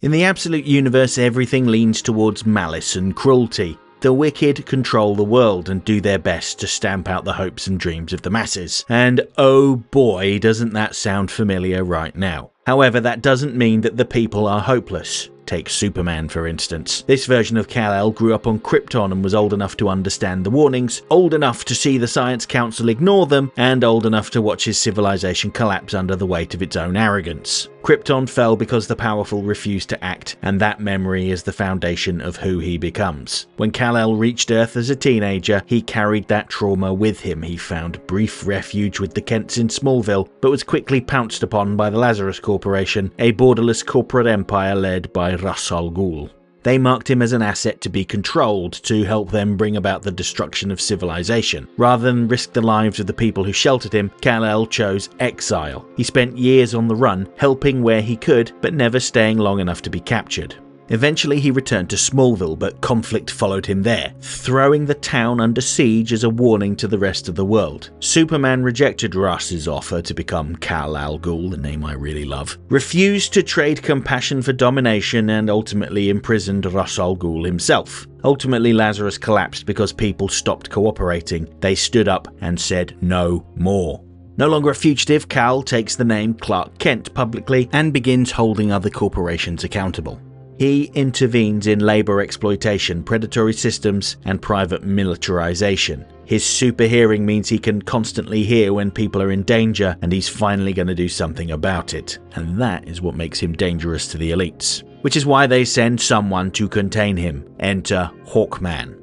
In the absolute universe, everything leans towards malice and cruelty. The wicked control the world and do their best to stamp out the hopes and dreams of the masses. And oh boy, doesn't that sound familiar right now. However, that doesn't mean that the people are hopeless. Take Superman, for instance. This version of Kal-El grew up on Krypton and was old enough to understand the warnings, old enough to see the Science Council ignore them, and old enough to watch his civilization collapse under the weight of its own arrogance. Krypton fell because the powerful refused to act, and that memory is the foundation of who he becomes. When Kal-El reached Earth as a teenager, he carried that trauma with him. He found brief refuge with the Kents in Smallville, but was quickly pounced upon by the Lazarus Corporation, a borderless corporate empire led by Ra's al Ghul. They marked him as an asset to be controlled to help them bring about the destruction of civilization. Rather than risk the lives of the people who sheltered him, Kal-El chose exile. He spent years on the run, helping where he could, but never staying long enough to be captured. Eventually he returned to Smallville, but conflict followed him there, throwing the town under siege as a warning to the rest of the world. Superman rejected Ra's offer to become Kal-El Ghul, the name I really love, refused to trade compassion for domination, and ultimately imprisoned Ra's al Ghul himself. Ultimately, Lazarus collapsed because people stopped cooperating. They stood up and said no more. No longer a fugitive, Kal takes the name Clark Kent publicly and begins holding other corporations accountable. He intervenes in labor exploitation, predatory systems, and private militarization. His super hearing means he can constantly hear when people are in danger, and he's finally going to do something about it. And that is what makes him dangerous to the elites. Which is why they send someone to contain him. Enter Hawkman.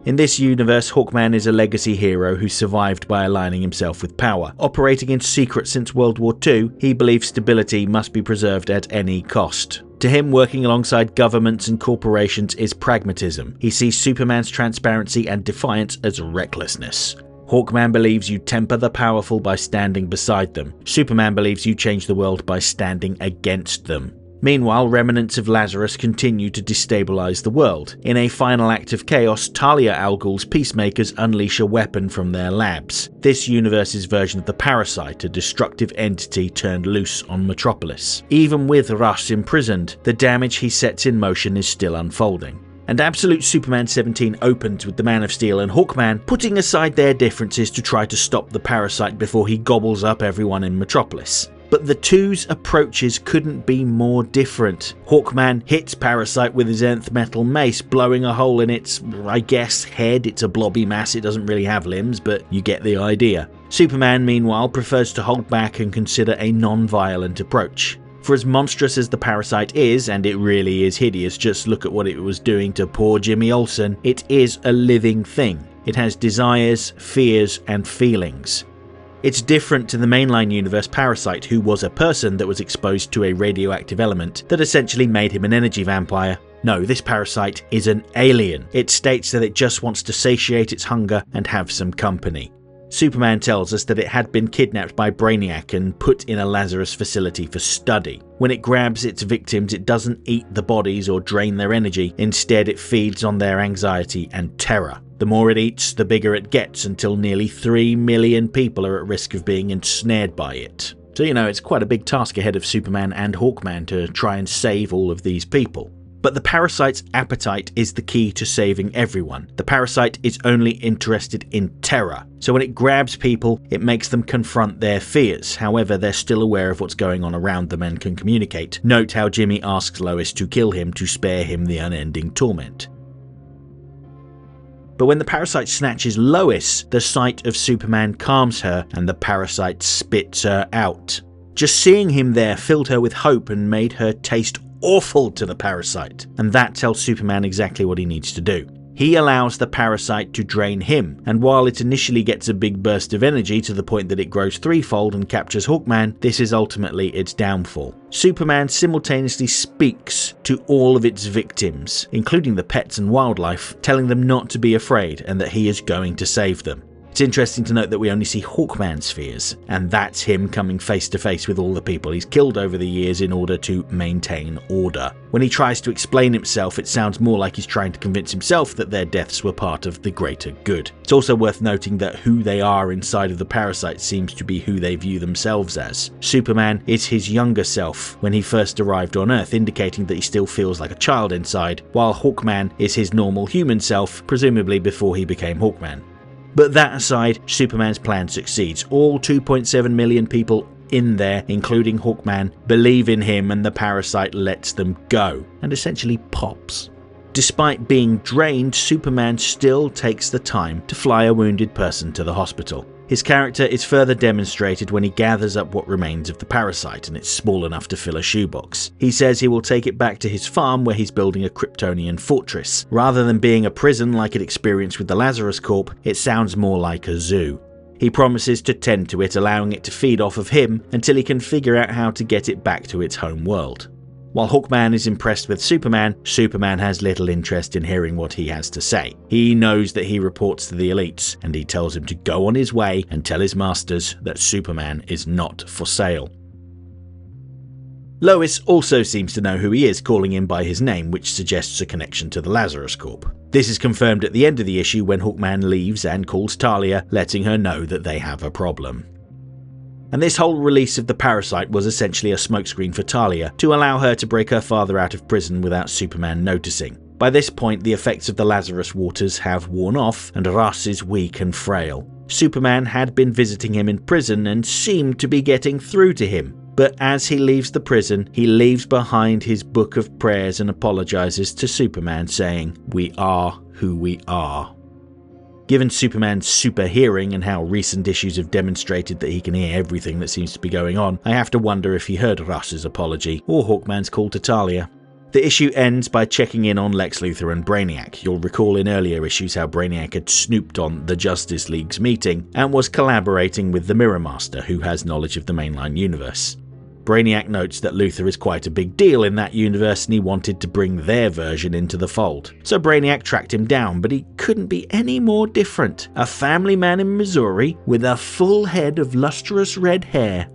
In this universe, Hawkman is a legacy hero who survived by aligning himself with power. Operating in secret since World War II, he believes stability must be preserved at any cost. To him, working alongside governments and corporations is pragmatism. He sees Superman's transparency and defiance as recklessness. Hawkman believes you temper the powerful by standing beside them. Superman believes you change the world by standing against them. Meanwhile, remnants of Lazarus continue to destabilize the world. In a final act of chaos, Talia Al Ghul's peacemakers unleash a weapon from their labs. This universe's version of the Parasite, a destructive entity turned loose on Metropolis. Even with Ra's imprisoned, the damage he sets in motion is still unfolding. And Absolute Superman 17 opens with the Man of Steel and Hawkman putting aside their differences to try to stop the Parasite before he gobbles up everyone in Metropolis. But the two's approaches couldn't be more different. Hawkman hits Parasite with his nth metal mace, blowing a hole in its, I guess, head. It's a blobby mass, it doesn't really have limbs, but you get the idea. Superman, meanwhile, prefers to hold back and consider a non-violent approach. For as monstrous as the Parasite is, and it really is hideous, just look at what it was doing to poor Jimmy Olsen, it is a living thing. It has desires, fears, and feelings. It's different to the mainline universe Parasite, who was a person that was exposed to a radioactive element that essentially made him an energy vampire. No, this Parasite is an alien. It states that it just wants to satiate its hunger and have some company. Superman tells us that it had been kidnapped by Brainiac and put in a Lazarus facility for study. When it grabs its victims, it doesn't eat the bodies or drain their energy. Instead, it feeds on their anxiety and terror. The more it eats, the bigger it gets, until nearly 3 million people are at risk of being ensnared by it. So it's quite a big task ahead of Superman and Hawkman to try and save all of these people. But the Parasite's appetite is the key to saving everyone. The Parasite is only interested in terror. So when it grabs people, it makes them confront their fears. However, they're still aware of what's going on around them and can communicate. Note how Jimmy asks Lois to kill him to spare him the unending torment. But when the Parasite snatches Lois, the sight of Superman calms her and the Parasite spits her out. Just seeing him there filled her with hope and made her taste awful to the Parasite, and that tells Superman exactly what he needs to do. He allows the Parasite to drain him, and while it initially gets a big burst of energy to the point that it grows threefold and captures Hawkman, this is ultimately its downfall. Superman simultaneously speaks to all of its victims, including the pets and wildlife, telling them not to be afraid and that he is going to save them. It's interesting to note that we only see Hawkman's fears, and that's him coming face to face with all the people he's killed over the years in order to maintain order. When he tries to explain himself, it sounds more like he's trying to convince himself that their deaths were part of the greater good. It's also worth noting that who they are inside of the Parasite seems to be who they view themselves as. Superman is his younger self when he first arrived on Earth, indicating that he still feels like a child inside, while Hawkman is his normal human self, presumably before he became Hawkman. But that aside, Superman's plan succeeds. All 2.7 million people in there, including Hawkman, believe in him, and the Parasite lets them go, and essentially pops. Despite being drained, Superman still takes the time to fly a wounded person to the hospital. His character is further demonstrated when he gathers up what remains of the Parasite, and it's small enough to fill a shoebox. He says he will take it back to his farm where he's building a Kryptonian fortress. Rather than being a prison like it experienced with the Lazarus Corp, it sounds more like a zoo. He promises to tend to it, allowing it to feed off of him until he can figure out how to get it back to its home world. While Hawkman is impressed with Superman, Superman has little interest in hearing what he has to say. He knows that he reports to the elites, and he tells him to go on his way and tell his masters that Superman is not for sale. Lois also seems to know who he is, calling him by his name, which suggests a connection to the Lazarus Corp. This is confirmed at the end of the issue when Hawkman leaves and calls Talia, letting her know that they have a problem. And this whole release of the Parasite was essentially a smokescreen for Talia, to allow her to break her father out of prison without Superman noticing. By this point, the effects of the Lazarus waters have worn off, and Russ is weak and frail. Superman had been visiting him in prison and seemed to be getting through to him. But as he leaves the prison, he leaves behind his book of prayers and apologizes to Superman, saying, "We are who we are." Given Superman's super hearing and how recent issues have demonstrated that he can hear everything that seems to be going on, I have to wonder if he heard Russ's apology or Hawkman's call to Talia. The issue ends by checking in on Lex Luthor and Brainiac. You'll recall in earlier issues how Brainiac had snooped on the Justice League's meeting and was collaborating with the Mirror Master, who has knowledge of the mainline universe. Brainiac notes that Luthor is quite a big deal in that universe and he wanted to bring their version into the fold. So Brainiac tracked him down, but he couldn't be any more different. A family man in Missouri with a full head of lustrous red hair.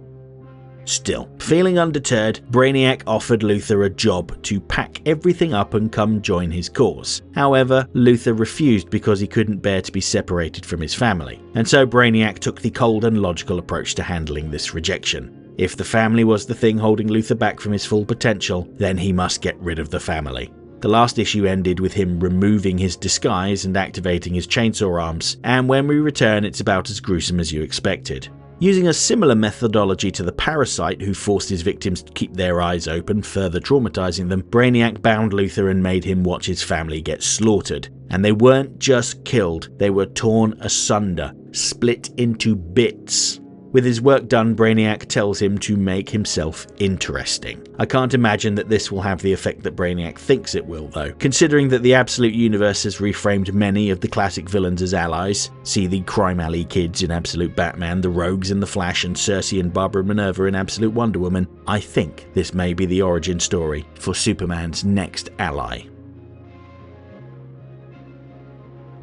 Still, feeling undeterred, Brainiac offered Luthor a job to pack everything up and come join his cause. However, Luthor refused because he couldn't bear to be separated from his family, and so Brainiac took the cold and logical approach to handling this rejection. If the family was the thing holding Luthor back from his full potential, then he must get rid of the family. The last issue ended with him removing his disguise and activating his chainsaw arms, and when we return it's about as gruesome as you expected. Using a similar methodology to the Parasite, who forced his victims to keep their eyes open, further traumatizing them, Brainiac bound Luthor and made him watch his family get slaughtered. And they weren't just killed, they were torn asunder, split into bits. With his work done, Brainiac tells him to make himself interesting. I can't imagine that this will have the effect that Brainiac thinks it will, though, considering that the Absolute Universe has reframed many of the classic villains as allies. See the Crime Alley kids in Absolute Batman, the Rogues in The Flash, and Cersei and Barbara Minerva in Absolute Wonder Woman. I think this may be the origin story for Superman's next ally.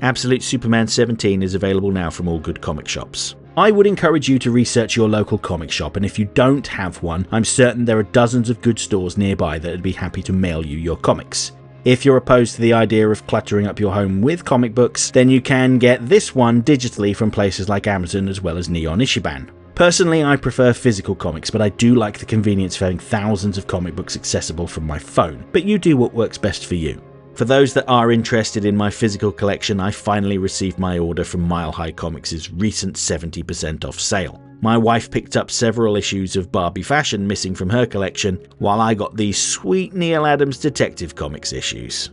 Absolute Superman 17 is available now from all good comic shops. I would encourage you to research your local comic shop, and if you don't have one, I'm certain there are dozens of good stores nearby that would be happy to mail you your comics. If you're opposed to the idea of cluttering up your home with comic books, then you can get this one digitally from places like Amazon as well as Neon Ishiban. Personally, I prefer physical comics, but I do like the convenience of having thousands of comic books accessible from my phone. But you do what works best for you. For those that are interested in my physical collection, I finally received my order from Mile High Comics' recent 70% off sale. My wife picked up several issues of Barbie Fashion missing from her collection, while I got these sweet Neil Adams Detective Comics issues.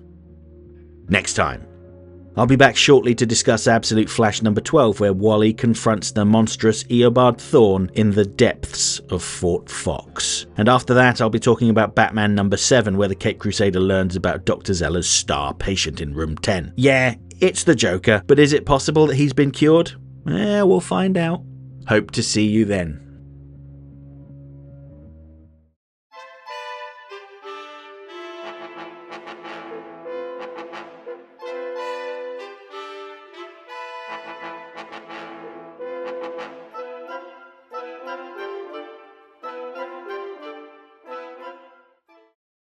Next time. I'll be back shortly to discuss Absolute Flash number 12, where Wally confronts the monstrous Eobard Thawne in the depths of Fort Fox. And after that, I'll be talking about Batman number 7, where the Cape Crusader learns about Dr. Zella's star patient in room 10. Yeah, it's the Joker, but is it possible that he's been cured? We'll find out. Hope to see you then.